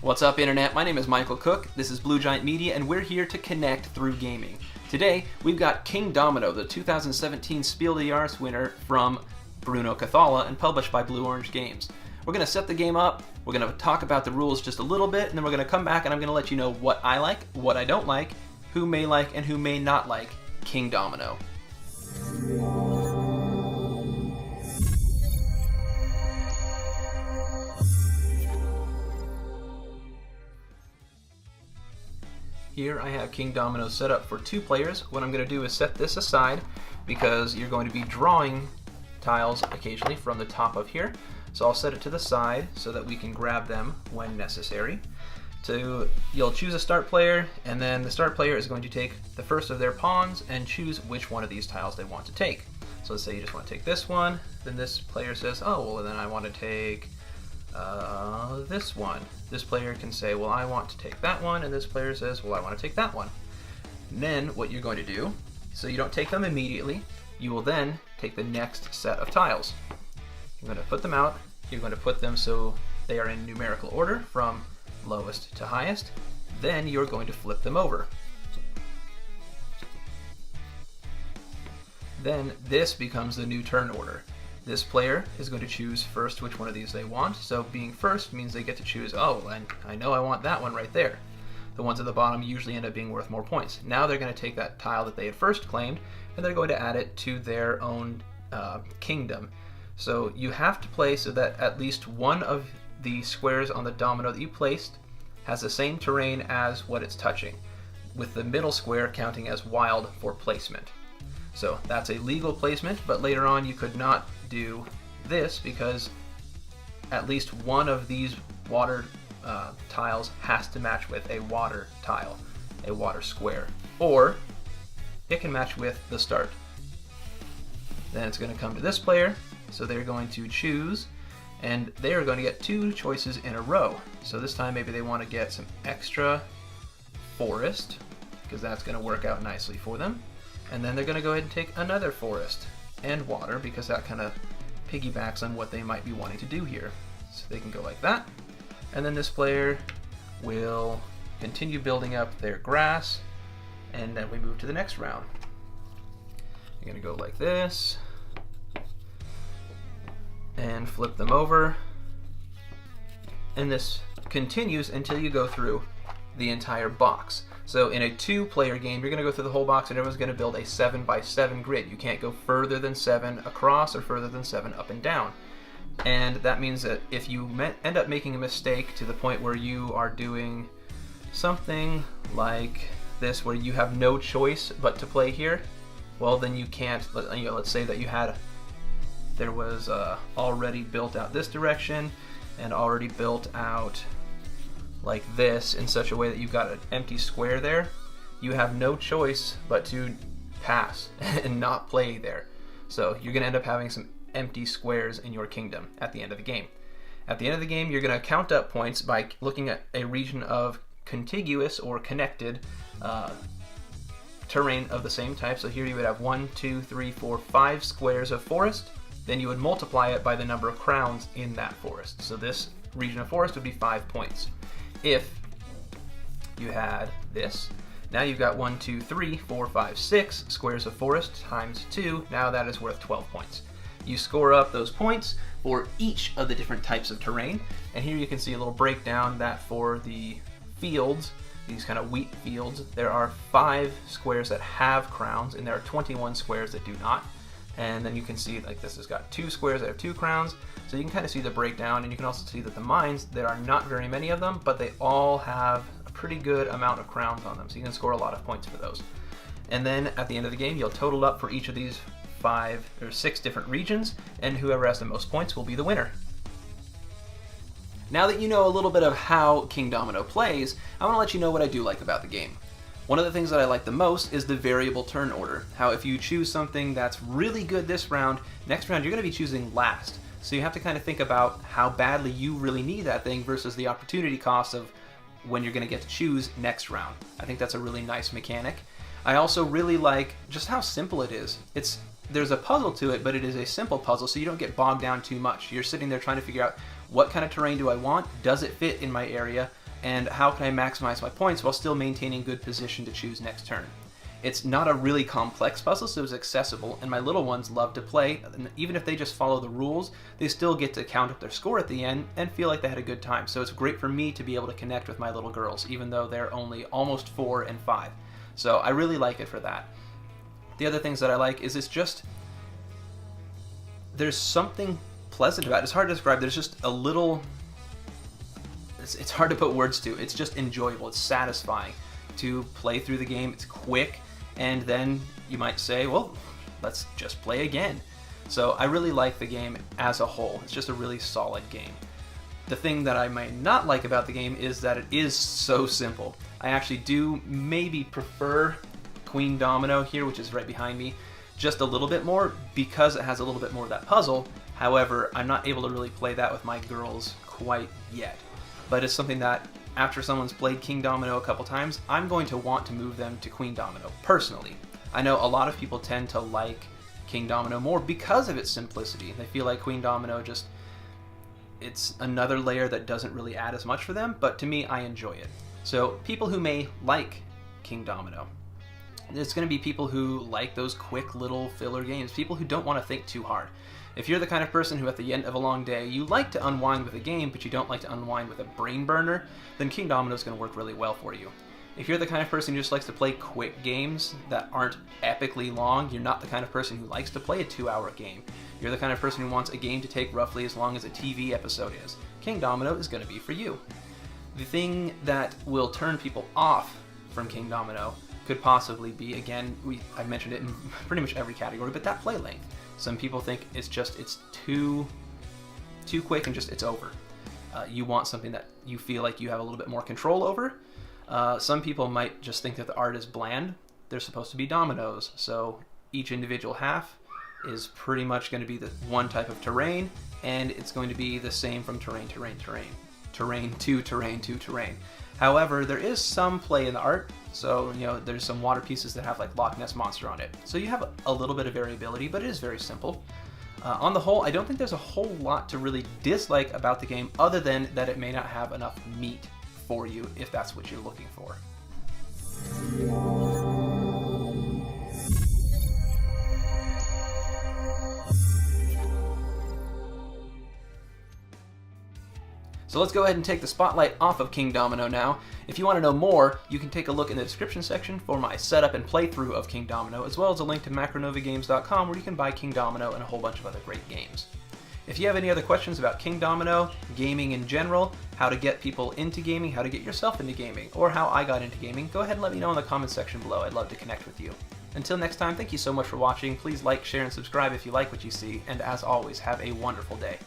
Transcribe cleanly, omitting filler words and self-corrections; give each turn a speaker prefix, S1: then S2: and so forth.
S1: What's up, Internet? My name is Michael Cook, this is Blue Giant Media, and we're here to connect through gaming. Today, we've got Kingdomino, the 2017 Spiel des Jahres winner from Bruno Cathala and published by Blue Orange Games. We're going to set the game up, we're going to talk about the rules just a little bit, and then we're going to come back and I'm going to let you know what I like, what I don't like, who may like and who may not like Kingdomino. Here I have Kingdomino set up for 2 players. What I'm going to do is set this aside because you're going to be drawing tiles occasionally from the top of here. So I'll set it to the side so that we can grab them when necessary. So you'll choose a start player, and then the start player is going to take the first of their pawns and choose which one of these tiles they want to take. So let's say you just want to take this one, then this player says, oh, well then I want to take this one. This player can say, well, I want to take that one, and this player says, well, I want to take that one. And then what you're going to do, so you don't take them immediately, you will then take the next set of tiles. You're going to put them out, you're going to put them so they are in numerical order from lowest to highest, then you're going to flip them over. Then this becomes the new turn order. This player is going to choose first which one of these they want, so being first means they get to choose, oh, and I know I want that one right there. The ones at the bottom usually end up being worth more points. Now they're going to take that tile that they had first claimed, and they're going to add it to their own kingdom. So you have to play so that at least one of the squares on the domino that you placed has the same terrain as what it's touching, with the middle square counting as wild for placement. So that's a legal placement, but later on you could not do this because at least one of these water tiles has to match with a water tile, a water square, or it can match with the start. Then it's going to come to this player, so they're going to choose, and they are going to get 2 choices in a row. So this time maybe they want to get some extra forest, because that's going to work out nicely for them. And then they're going to go ahead and take another forest and water, because that kind of piggybacks on what they might be wanting to do here. So they can go like that. And then this player will continue building up their grass, and then we move to the next round. You're going to go like this and flip them over. And this continues until you go through the entire box. So in a 2-player game, you're going to go through the whole box and everyone's going to build a 7x7 grid. You can't go further than 7 across or further than 7 up and down. And that means that if you end up making a mistake to the point where you are doing something like this, where you have no choice but to play here, well then you can't, let's say that there was already built out this direction and already built out like this in such a way that you've got an empty square there, you have no choice but to pass and not play there. So you're going to end up having some empty squares in your kingdom at the end of the game. At the end of the game, you're going to count up points by looking at a region of contiguous or connected terrain of the same type. So here you would have 1, 2, 3, 4, 5 squares of forest. Then you would multiply it by the number of crowns in that forest. So this region of forest would be 5 points. If you had this, now you've got 1, 2, 3, 4, 5, 6 squares of forest times 2. Now that is worth 12 points. You score up those points for each of the different types of terrain. And here you can see a little breakdown that for the fields, these kind of wheat fields, there are 5 squares that have crowns and there are 21 squares that do not. And then you can see like this has got 2 squares that have 2 crowns. So you can kind of see the breakdown, and you can also see that the mines, there are not very many of them, but they all have a pretty good amount of crowns on them. So you can score a lot of points for those. And then at the end of the game, you'll total up for each of these 5 or 6 different regions, and whoever has the most points will be the winner. Now that you know a little bit of how Kingdomino plays, I want to let you know what I do like about the game. One of the things that I like the most is the variable turn order. How if you choose something that's really good this round, next round you're going to be choosing last. So you have to kind of think about how badly you really need that thing versus the opportunity cost of when you're going to get to choose next round. I think that's a really nice mechanic. I also really like just how simple it is. There's a puzzle to it, but it is a simple puzzle, so you don't get bogged down too much. You're sitting there trying to figure out what kind of terrain do I want? Does it fit in my area? and how can I maximize my points while still maintaining good position to choose next turn. It's not a really complex puzzle, so it's accessible, and my little ones love to play, and even if they just follow the rules, they still get to count up their score at the end and feel like they had a good time. So it's great for me to be able to connect with my little girls, even though they're only almost 4 and 5. So I really like it for that. The other things that I like is there's something pleasant about it. It's hard to describe. There's just a little, it's hard to put words to. It's just enjoyable. It's satisfying to play through the game. It's quick, and then you might say, well, let's just play again. So I really like the game as a whole. It's just a really solid game. The thing that I might not like about the game is that it is so simple. I actually do maybe prefer Queendomino here, which is right behind me, just a little bit more because it has a little bit more of that puzzle. However, I'm not able to really play that with my girls quite yet. But it's something that after someone's played Kingdomino a couple times, I'm going to want to move them to Queendomino, personally. I know a lot of people tend to like Kingdomino more because of its simplicity. They feel like Queendomino just, it's another layer that doesn't really add as much for them, but to me, I enjoy it. So people who may like Kingdomino, it's going to be people who like those quick little filler games, people who don't want to think too hard. If you're the kind of person who at the end of a long day, you like to unwind with a game, but you don't like to unwind with a brain burner, then Kingdomino is going to work really well for you. If you're the kind of person who just likes to play quick games that aren't epically long, you're not the kind of person who likes to play a 2-hour game. You're the kind of person who wants a game to take roughly as long as a TV episode is. Kingdomino is going to be for you. The thing that will turn people off from Kingdomino could possibly be, again, I mentioned it in pretty much every category, but that play length. Some people think it's too quick and just it's over. You want something that you feel like you have a little bit more control over. Some people might just think that the art is bland. They're supposed to be dominoes, so each individual half is pretty much going to be the one type of terrain, and it's going to be the same from terrain to terrain to terrain. However, there is some play in the art, so there's some water pieces that have like Loch Ness Monster on it. So you have a little bit of variability, but it is very simple. On the whole, I don't think there's a whole lot to really dislike about the game other than that it may not have enough meat for you if that's what you're looking for. So let's go ahead and take the spotlight off of Kingdomino now. If you want to know more, you can take a look in the description section for my setup and playthrough of Kingdomino, as well as a link to macronovigames.com where you can buy Kingdomino and a whole bunch of other great games. If you have any other questions about Kingdomino, gaming in general, how to get people into gaming, how to get yourself into gaming, or how I got into gaming, go ahead and let me know in the comments section below. I'd love to connect with you. Until next time, thank you so much for watching. Please like, share, and subscribe if you like what you see, and as always, have a wonderful day.